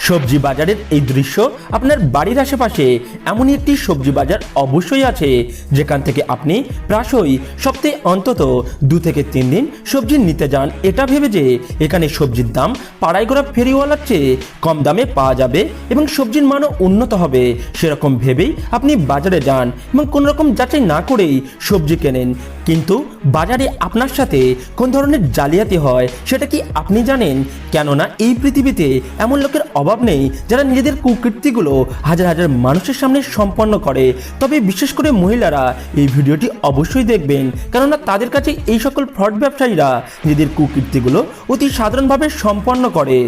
সবজি বাজারের এই দৃশ্য আপনার বাড়ির আশেপাশে এমনই একটি সবজি বাজার অবশ্যই আছে যেখান থেকে আপনি প্রায়শই সপ্তাহে অন্তত 2 থেকে 3 দিন সবজি নিতে যান এটা ভেবে যে এখানে সবজির দাম পাড়ায় গোড়া ফেরিওয়ালার চেয়ে কম দামে পাওয়া যাবে এবং সবজির মানও উন্নত হবে সেরকম ভেবেই আপনি বাজারে যান এবং কোনো রকম যাচাই না করেই সবজি কেনেন। কিন্তু বাজারে আপনার সাথে কোন ধরনের জালিয়াতি হয় সেটা কি আপনি জানেন? কেননা এই পৃথিবীতে এমন লোকের অভাব নেই যারা নিজেদের কুকীর্তিগুলো হাজার হাজার মানুষের সামনে সম্পন্ন করে। তবে বিশেষ করে মহিলারা এই ভিডিওটি অবশ্যই দেখবেন, কেননা তাদের কাছে এই সকল ফ্রড ব্যবসায়ীরা নিজেদের কুকীর্তিগুলো অতি সাধারণভাবে সম্পন্ন করে।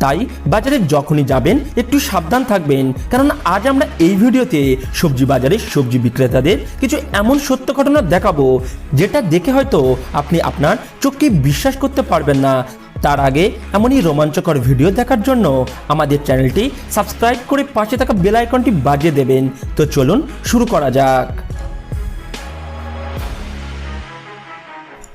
তাই বাজারে যখনই যাবেন একটু সাবধান থাকবেন, কেননা আজ আমরা এই ভিডিওতে সবজি বাজারে সবজি বিক্রেতাদের কিছু এমন সত্য ঘটনা দেখাবো যেটা দেখে হয়তো আপনি আপনার চোখকে বিশ্বাস করতে পারবেন না। তার আগে এমনই রোমাঞ্চকর ভিডিও দেখার জন্য আমাদের চ্যানেলটি সাবস্ক্রাইব করে পাশে থাকা বেল আইকনটি বাজিয়ে দেবেন। তো চলুন শুরু করা যাক।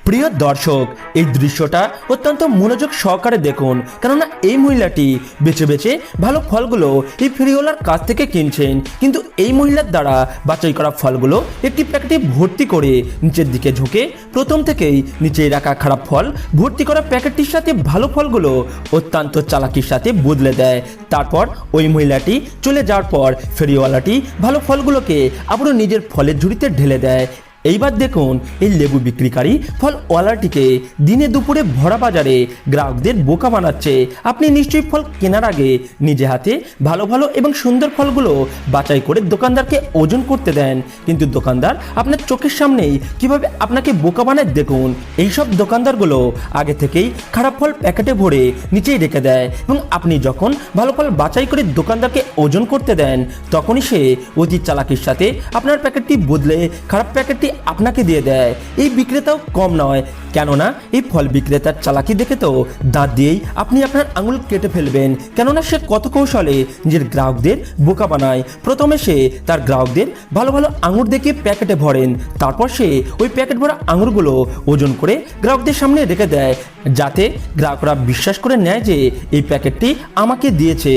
প্রিয় দর্শক, এই দৃশ্যটা অত্যন্ত মনোযোগ সহকারে দেখুন, কেননা এই মহিলাটি বেছে বেছে ভালো ফলগুলো এই ফেরিওয়ালার কাছ থেকে কিনছেন। কিন্তু এই মহিলার দ্বারা বাছাই করা ফলগুলো একটি প্যাকেটে ভর্তি করে নিচের দিকে ঝুঁকে প্রথম থেকেই নিচে রাখা খারাপ ফল ভর্তি করা প্যাকেটটির সাথে ভালো ফলগুলো অত্যন্ত চালাকির সাথে বদলে দেয়। তারপর ওই মহিলাটি চলে যাওয়ার পর ফেরিওয়ালাটি ভালো ফলগুলোকে আবারও নিজের ফলের ঝুড়িতে ঢেলে দেয়। এইবার দেখুন এই লেবু বিক্রিকারী ফলওয়ালাটিকে দিনে দুপুরে ভরা বাজারে গ্রাহকদের বোকা বানাচ্ছে। আপনি নিশ্চয়ই ফল কেনার আগে নিজে হাতে ভালো ভালো এবং সুন্দর ফলগুলো বাছাই করে দোকানদারকে ওজন করতে দেন, কিন্তু দোকানদার আপনার চোখের সামনেই কিভাবে আপনাকে বোকা বানায় দেখুন। এইসব দোকানদারগুলো আগে থেকেই খারাপ ফল প্যাকেটে ভরে নিচেই রেখে দেয় এবং আপনি যখন ভালো ফল বাছাই করে দোকানদারকে ওজন করতে দেন তখনই সে অতি চালাকির সাথে আপনার প্যাকেটটি বদলে খারাপ প্যাকেটটি আপনাকে দিয়ে দেয়। এই বিক্রেতাও কম নয়, কেননা এই ফল বিক্রেতার চালাকি দেখে তো দাঁত দিয়েই আপনি আপনার আঙুল কেটে ফেলবেন, কেননা সে কত কৌশলে নিজের গ্রাহকদের বোকা বানায়। প্রথমে সে তার গ্রাহকদের ভালো ভালো আঙুর দেখে প্যাকেটে ভরেন, তারপর সে ওই প্যাকেট ভরা আঙুরগুলো ওজন করে গ্রাহকদের সামনে রেখে দেয়, যাতে গ্রাহকরা বিশ্বাস করে নেয় যে এই প্যাকেটটি আমাকে দিয়েছে।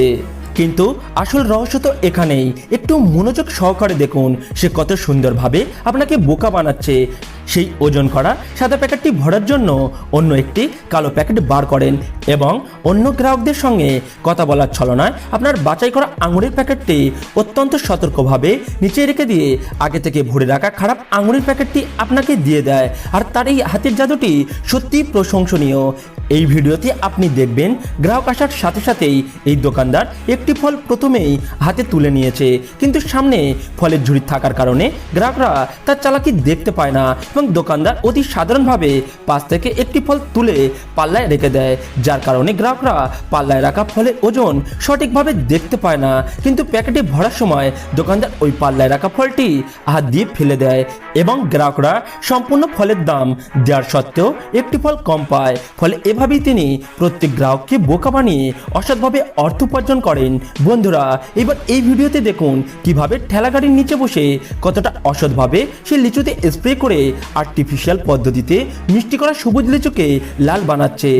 কিন্তু আসল রহস্য তো এখানেই। একটু মনোযোগ সহকারে দেখুন সে কত সুন্দরভাবে আপনাকে বোকা বানাচ্ছে। সেই ওজন করা সাদা প্যাকেটটি ভরার জন্য অন্য একটি কালো প্যাকেট বার করেন এবং অন্য গ্রাহকদের সঙ্গে কথা বলার ছলনায় আপনার বাছাই করা আঙুরের প্যাকেটটি অত্যন্ত সতর্কভাবে নিচে রেখে দিয়ে আগে থেকে ভরে রাখা খারাপ আঙুরের প্যাকেটটি আপনাকে দিয়ে দেয়। আর তার এই হাতের জাদুটি সত্যিই প্রশংসনীয়। এই ভিডিওতে আপনি দেখবেন গ্রাহক আসার সাথে সাথেই এই দোকানদার একটি ফল প্রথমেই হাতে তুলে নিয়েছে, কিন্তু সামনে ফলের ঝুড়ি থাকার কারণে গ্রাহকরা তার চালাকি দেখতে পায় না এবং দোকানদার অতি সাধারণভাবে পাশ থেকে একটি ফল তুলে পাল্লায় রেখে দেয়, যার কারণে গ্রাহকরা পাল্লায় রাখা ফলের ওজন সঠিকভাবে দেখতে পায় না। কিন্তু প্যাকেটে ভরার সময় দোকানদার ওই পাল্লায় রাখা ফলটি হাত দিয়ে ফেলে দেয় এবং গ্রাহকরা সম্পূর্ণ ফলের দাম দেওয়ার সত্ত্বেও একটি ফল কম পায়। ফলে এভাবেই তিনি প্রত্যেক গ্রাহককে বোকা বানিয়ে অসৎভাবে অর্থ উপার্জন করেন। বন্ধুরা, এবার এই ভিডিওতে দেখুন কিভাবে ঠেলাগাড়ির নিচে বসে কতটা অসৎভাবে সে লিচুতে স্প্রে করে আর্টিফিশিয়াল পদ্ধতিতে মিষ্টি করা সবুজ লিচুকে লাল বানাচ্ছে,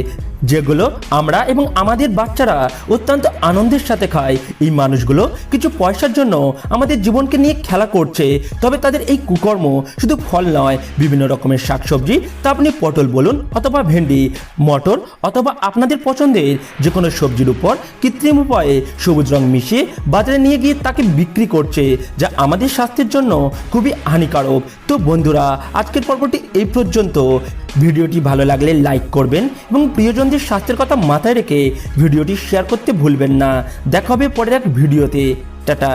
যেগুলো আমরা এবং আমাদের বাচ্চারা অত্যন্ত আনন্দের সাথে খাই। এই মানুষগুলো কিছু পয়সার জন্য আমাদের জীবনকে নিয়ে খেলা করছে। তবে তাদের এই কুকর্ম শুধু ফল নয়, বিভিন্ন রকমের শাকসবজি, তা আপনি পটল বলুন অথবা ভেন্ডি, মটর অথবা আপনাদের পছন্দের যে কোনো সবজির উপর কৃত্রিম উপায়ে সবুজ রং মিশিয়ে বাজারে নিয়ে গিয়ে তাকে বিক্রি করছে, যা আমাদের স্বাস্থ্যের জন্য খুবই হানিকারক। তো বন্ধুরা, আজকের পর্বটি এই পর্যন্ত। ভিডিওটি ভালো লাগলে লাইক করবেন এবং প্রিয়জনদের স্বাস্থ্যের কথা মাথায় রেখে ভিডিওটি শেয়ার করতে ভুলবেন না। দেখা হবে পরের এক ভিডিওতে। টাটা।